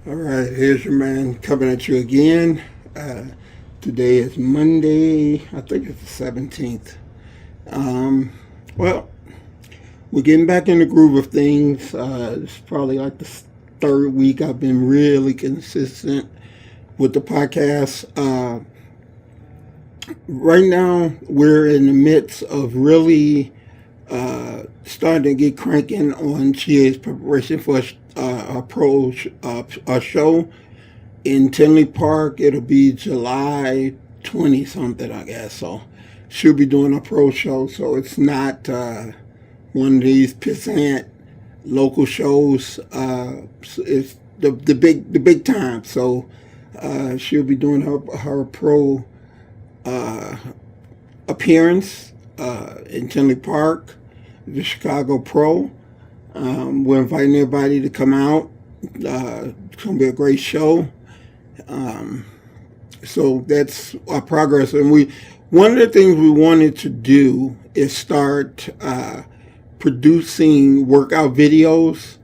All right, here's your man coming at you again. Today is Monday, I think it's the 17th. Um, well, we're getting back in the groove of things. It's probably like the third week I've been really consistent with the podcast. Right now, we're in the midst of really starting to get cranking on GA's preparation for a pro a show in Tinley Park. It'll be July 20 something, I guess. So she'll be doing a pro show. So it's not one of these pissant local shows. It's the big time. So she'll be doing her pro appearance in Tinley Park, the Chicago Pro. We're inviting everybody to come out. It's going to be a great show. So that's our progress. And one of the things we wanted to do is start producing workout videos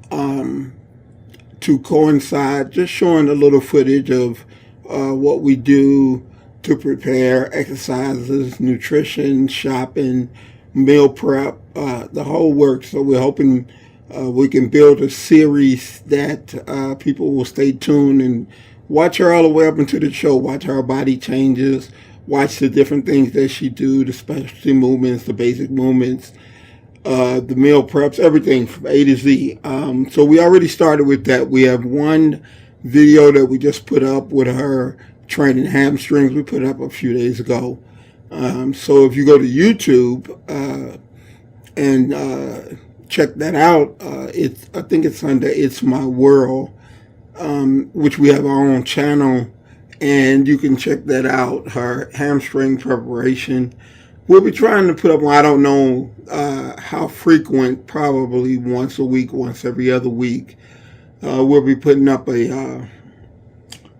to coincide, just showing a little footage of what we do to prepare, exercises, nutrition, shopping, meal prep, the whole works. So we're hoping we can build a series that people will stay tuned and watch her all the way up into the show, watch her body changes, watch the different things that she do, the specialty movements, the basic movements, the meal preps, everything from A to Z. So we already started with that. We have one video that we just put up with her training hamstrings. We put it up a few days ago. So if you go to YouTube and check that out, I think it's under It's My World, which we have our own channel, and you can check that out. Her hamstring preparation. We'll be trying to put up, I don't know how frequent, probably once a week, once every other week. We'll be putting up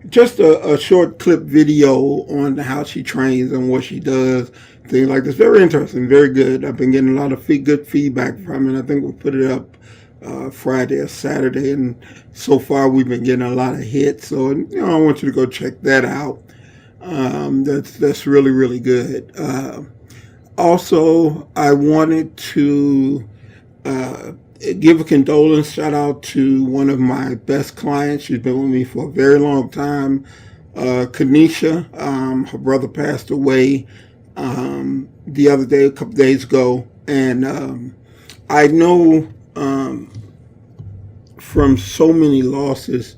just a short clip video on how she trains and what she does, things like this. Very interesting, very good. I've been getting a lot of good feedback from it. I think we'll put it up Friday or Saturday, and so far we've been getting a lot of hits. So I want you to go check that out. That's really, really good. Also, I wanted to give a condolence shout out to one of my best clients. She's been with me for a very long time, Kanisha. Her brother passed away the other day, a couple days ago, and I know from so many losses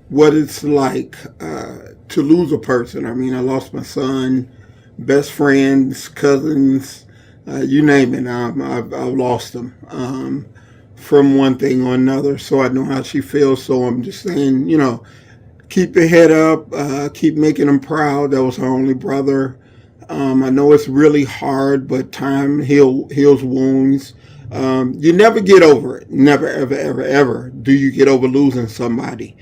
what it's like to lose a person. I mean, I lost my son, best friends, cousins, you name it. I've lost them from one thing or another, so I know how she feels. So I'm just saying, keep your head up, keep making them proud. That was her only brother. I know it's really hard, but time heals wounds. You never get over it. Never, ever, ever, ever do you get over losing somebody.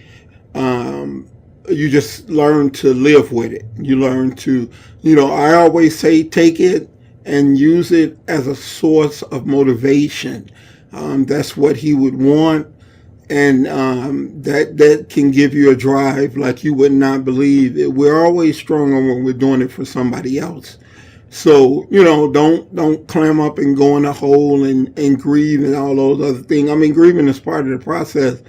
You just learn to live with it. You learn to, I always say, take it and use it as a source of motivation. That's what he would want. And that can give you a drive like you would not believe. We're always stronger when we're doing it for somebody else. So, don't clam up and go in a hole and grieve and all those other things. I mean, grieving is part of the process.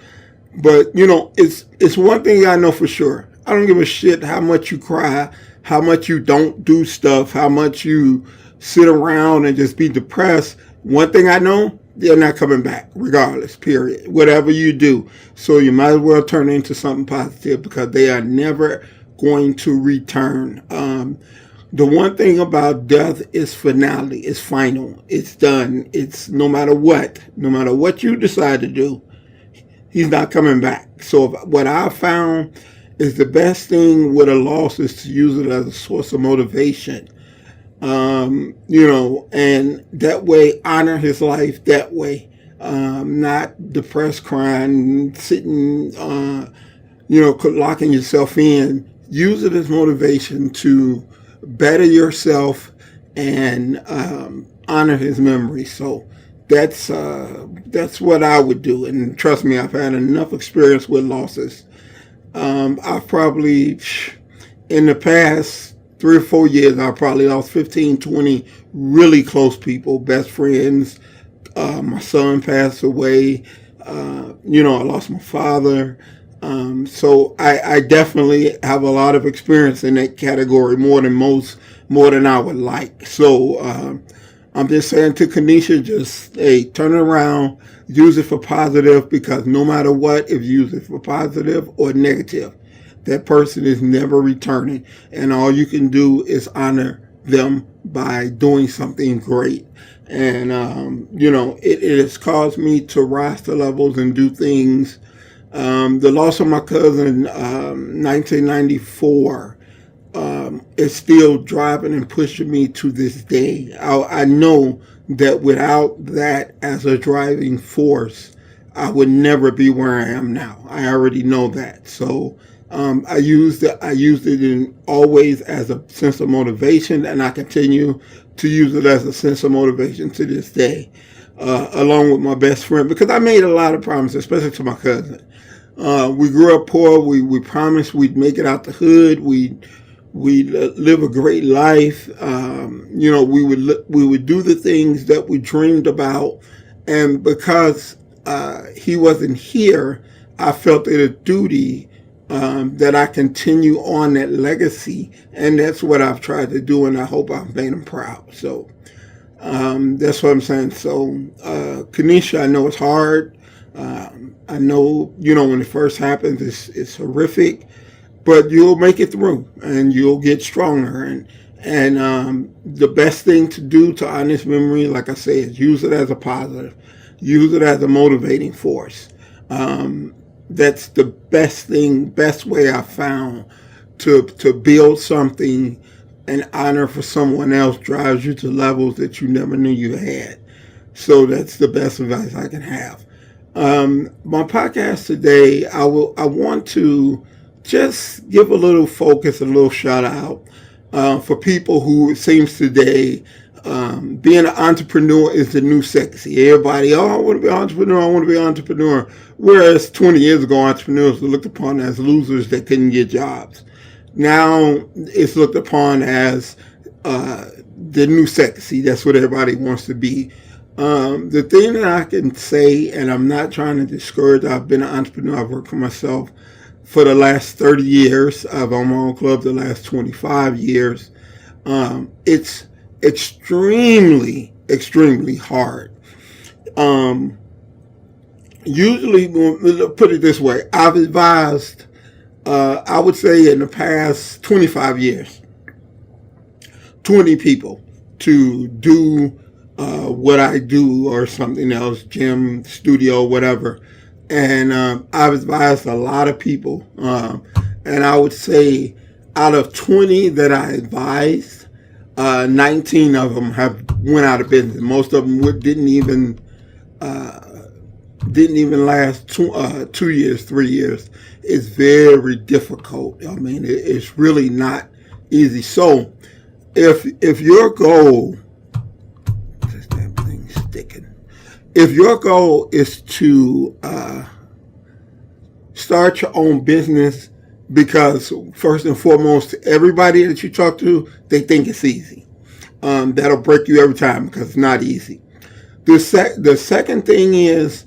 But, it's one thing I know for sure. I don't give a shit how much you cry, how much you don't do stuff, how much you sit around and just be depressed. One thing I know, they're not coming back, regardless, period. Whatever you do. So you might as well turn it into something positive, because they are never going to return. The one thing about death is finality. It's final. It's done. It's no matter what you decide to do, he's not coming back. So what I found is the best thing with a loss is to use it as a source of motivation. And that way honor his life that way. Not depressed, crying, sitting, locking yourself in. Use it as motivation to better yourself and honor his memory. So that's what I would do. And trust me, I've had enough experience with losses. I've probably, in the past 3 or 4 years, I've probably lost 15, 20 really close people, best friends. My son passed away. I lost my father. So I definitely have a lot of experience in that category, more than I would like. So I'm just saying to Kanisha, just hey, turn it around, use it for positive, because no matter what, if you use it for positive or negative, that person is never returning, and all you can do is honor them by doing something great. And it has caused me to rise to levels and do things. The loss of my cousin, 1994, is still driving and pushing me to this day. I know that without that as a driving force, I would never be where I am now. I already know that. So I used it in always as a sense of motivation, and I continue to use it as a sense of motivation to this day, along with my best friend, because I made a lot of promises, especially to my cousin. We grew up poor. We promised we'd make it out the hood. We'd live a great life. We would do the things that we dreamed about, and because he wasn't here, I felt it a duty that I continue on that legacy, and that's what I've tried to do, and I hope I've made him proud. So that's what I'm saying. So Kanisha, I know it's hard. I know, when it first happens, it's horrific, but you'll make it through, and you'll get stronger. And the best thing to do to honor this memory, like I said, is use it as a positive, use it as a motivating force. That's the best way I found to build something, and honor for someone else drives you to levels that you never knew you had. So that's the best advice I can have. My podcast today, I want to just give a little focus, a little shout out for people who, it seems today, being an entrepreneur is the new sexy. Everybody, I want to be an entrepreneur, I want to be an entrepreneur. Whereas 20 years ago, entrepreneurs were looked upon as losers that couldn't get jobs. Now it's looked upon as the new sexy. That's what everybody wants to be. The thing that I can say, and I'm not trying to discourage, I've been an entrepreneur, I've worked for myself for the last 30 years. I've owned my own club the last 25 years. It's extremely, extremely hard. Usually, put it this way, I've advised, I would say in the past 25 years, 20 people to do what I do or something else, gym, studio, whatever. And I've advised a lot of people. And I would say out of 20 that I advised, 19 of them have went out of business. Most of them didn't even last 2 years, 3 years. It's very difficult. I mean, it's really not easy. So if your goal, this damn thing's sticking. If your goal is to start your own business, because first and foremost, everybody that you talk to, they think it's easy. That'll break you every time, because it's not easy. The second thing is,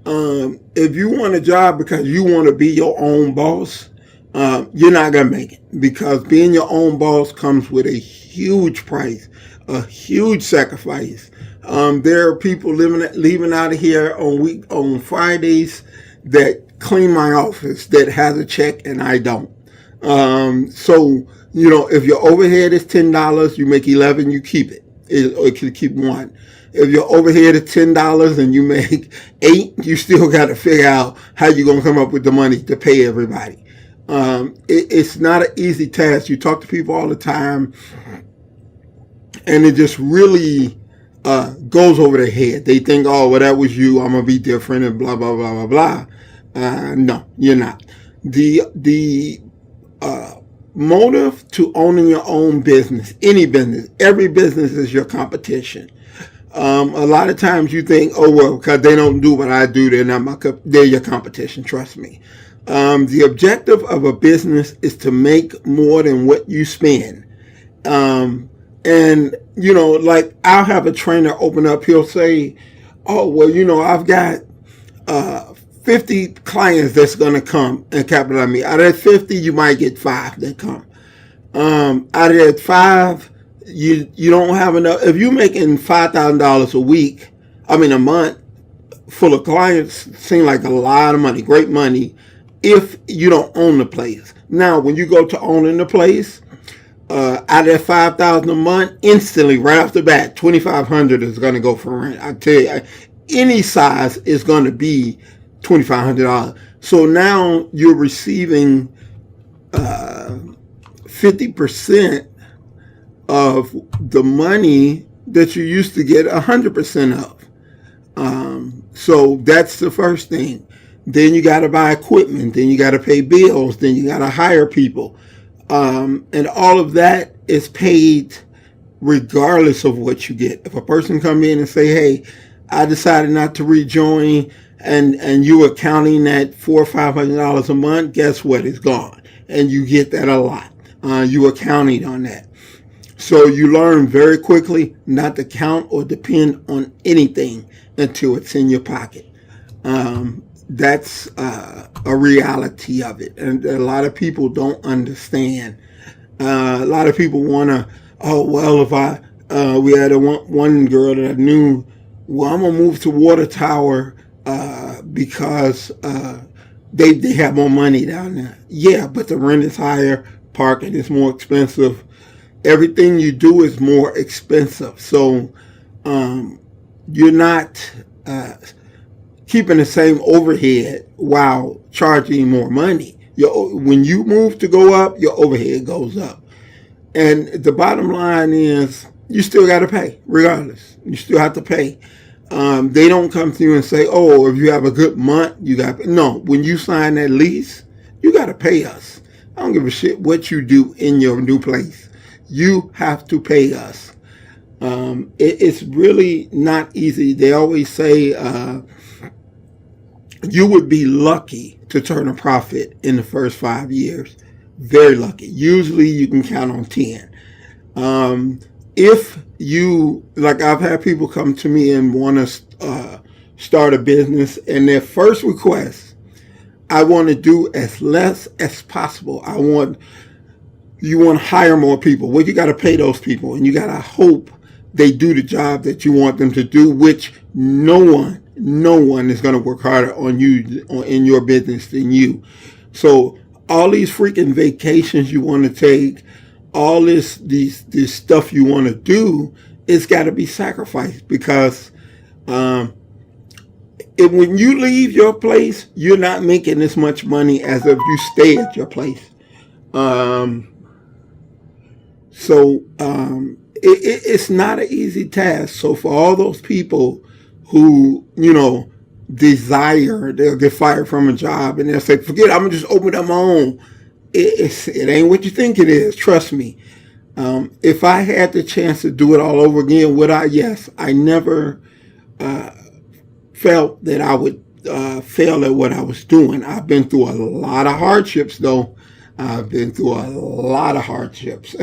if you want a job because you want to be your own boss, you're not going to make it, because being your own boss comes with a huge price, a huge sacrifice. There are people leaving out of here on Fridays that clean my office that has a check and I don't. So if your overhead is $10, you make 11, you keep it. Or you keep one. If your overhead is $10 and you make 8, you still got to figure out how you're going to come up with the money to pay everybody. It's not an easy task. You talk to people all the time, and it just really goes over their head. They think, oh, well, that was you, I'm going to be different, and blah, blah, blah, blah, blah. No, you're not. The motive to owning your own business, any business, every business is your competition. A lot of times you think, oh, well, because they don't do what I do, they're your competition. Trust me. The objective of a business is to make more than what you spend. And, like I'll have a trainer open up. He'll say, oh, well, I've got 50 clients that's going to come and capitalize me. Out of that 50, you might get 5 that come. Out of that 5, you don't have enough. If you're making $5,000 a month, full of clients, seems like a lot of money, great money, if you don't own the place. Now, when you go to owning the place, out of that $5,000 a month, instantly, right off the bat, $2,500 is going to go for rent. I tell you, any size is going to be $2,500. So now you're receiving 50% of the money that you used to get 100% of. So that's the first thing. Then you got to buy equipment. Then you got to pay bills. Then you got to hire people. And all of that is paid regardless of what you get. If a person come in and say, hey, I decided not to rejoin, and you are counting that $400 or $500 a month, guess what? It's gone. And you get that a lot. You are counting on that. So you learn very quickly not to count or depend on anything until it's in your pocket. That's a reality of it. And a lot of people don't understand. A lot of people want to, we had one girl that I knew, well, I'm going to move to Water Tower because they have more money down there. Yeah, but the rent is higher, parking is more expensive. Everything you do is more expensive. So you're not keeping the same overhead while charging more money. When you move to go up, your overhead goes up. And the bottom line is you still got to pay, regardless. You still have to pay. They don't come to you and say, oh, if you have a good month, you got to pay. No, when you sign that lease, you got to pay us. I don't give a shit what you do in your new place. You have to pay us. It's really not easy. They always say you would be lucky to turn a profit in the first 5 years. Very lucky. Usually you can count on 10. If you, like I've had people come to me and want to start a business, and their first request, I want to do as less as possible. You want to hire more people. Well, you got to pay those people, and you got to hope they do the job that you want them to do, which no one is going to work harder on you in your business than you. So all these freaking vacations you want to take, all this stuff you want to do, it's got to be sacrificed, because when you leave your place, you're not making as much money as if you stay at your place. It's not an easy task. So for all those people who, desire, they'll get fired from a job and they'll say, forget it, I'm going to just open up my own. It ain't what you think it is. Trust me. If I had the chance to do it all over again, would I? Yes. I never felt that I would fail at what I was doing. I've been through a lot of hardships, though. I've been through a lot of hardships.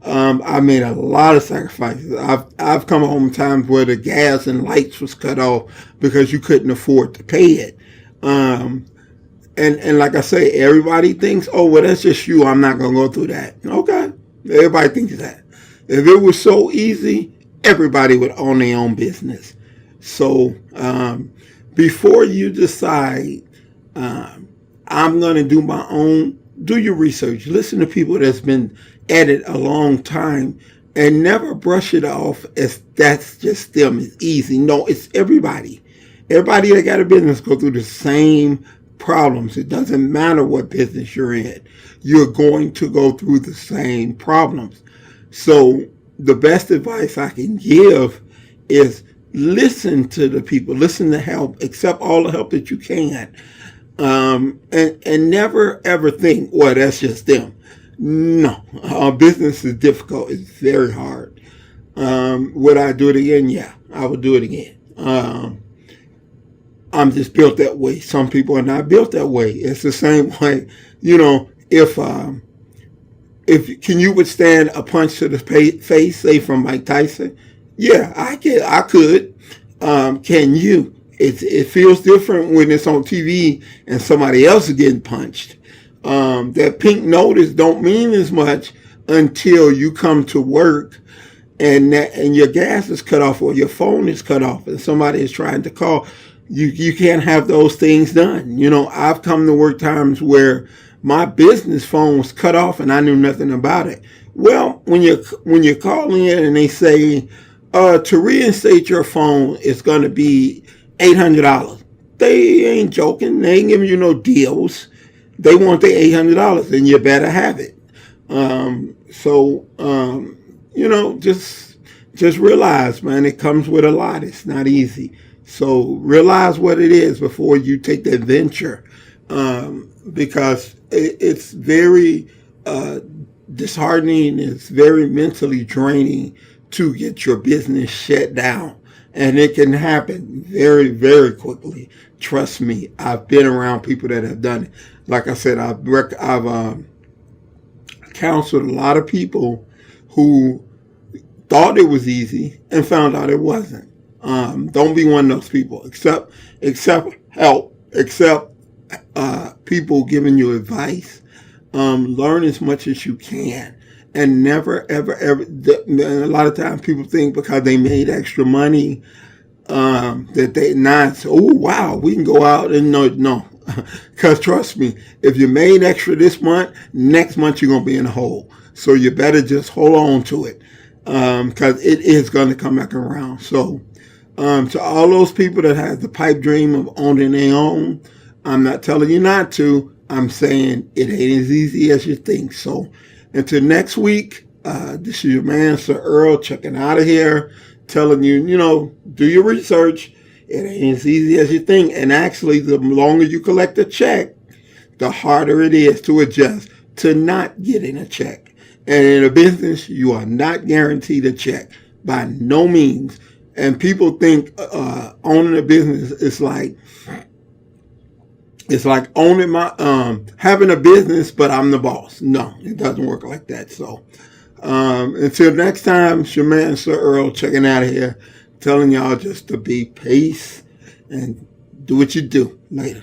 I made a lot of sacrifices. I've come home times where the gas and lights was cut off because you couldn't afford to pay it. And like I say, everybody thinks, oh, well, that's just you. I'm not going to go through that. Okay. Everybody thinks that. If it was so easy, everybody would own their own business. So before you decide, I'm going to do my own, do your research. Listen to people that's been at it a long time, and never brush it off as that's just them. It's easy. No, it's everybody. Everybody that got a business go through the same problems. It doesn't matter what business you're in. You're going to go through the same problems. So the best advice I can give is listen to the people, listen to help, accept all the help that you can. And never ever think, well, that's just them. No, business is difficult. It's very hard. Would I do it again? Yeah, I would do it again. I'm just built that way. Some people are not built that way. It's the same way, if can you withstand a punch to the face, say from Mike Tyson? Yeah, I could. Can you? It feels different when it's on TV and somebody else is getting punched. That pink notice don't mean as much until you come to work and your gas is cut off or your phone is cut off and somebody is trying to call. You can't have those things done. I've come to work times where my business phone was cut off and I knew nothing about it. Well, when you call in and they say to reinstate your phone, it's going to be $800. They ain't joking. They ain't giving you no deals. They want the $800, and you better have it. Just realize, man, it comes with a lot. It's not easy. So realize what it is before you take that venture, because it's very disheartening. It's very mentally draining to get your business shut down. And it can happen very, very quickly. Trust me, I've been around people that have done it. Like I said, I've counseled a lot of people who thought it was easy and found out it wasn't. Don't be one of those people. Accept help. Accept people giving you advice. Learn as much as you can. And never, ever, ever. A lot of times people think because they made extra money that they not. Oh wow, we can go out and no. Because trust me, if you made extra this month, next month you're gonna be in a hole. So you better just hold on to it, because it is gonna come back around. So, to all those people that have the pipe dream of owning their own, I'm not telling you not to. I'm saying it ain't as easy as you think. So. Until next week, this is your man, Sir Earl, checking out of here, telling you, do your research. It ain't as easy as you think. And actually, the longer you collect a check, the harder it is to adjust to not getting a check. And in a business, you are not guaranteed a check by no means. And people think owning a business is like, it's like owning having a business, but I'm the boss. No, it doesn't work like that. So, until next time, it's your man, Sir Earl, checking out of here, telling y'all just to be peace and do what you do. Later.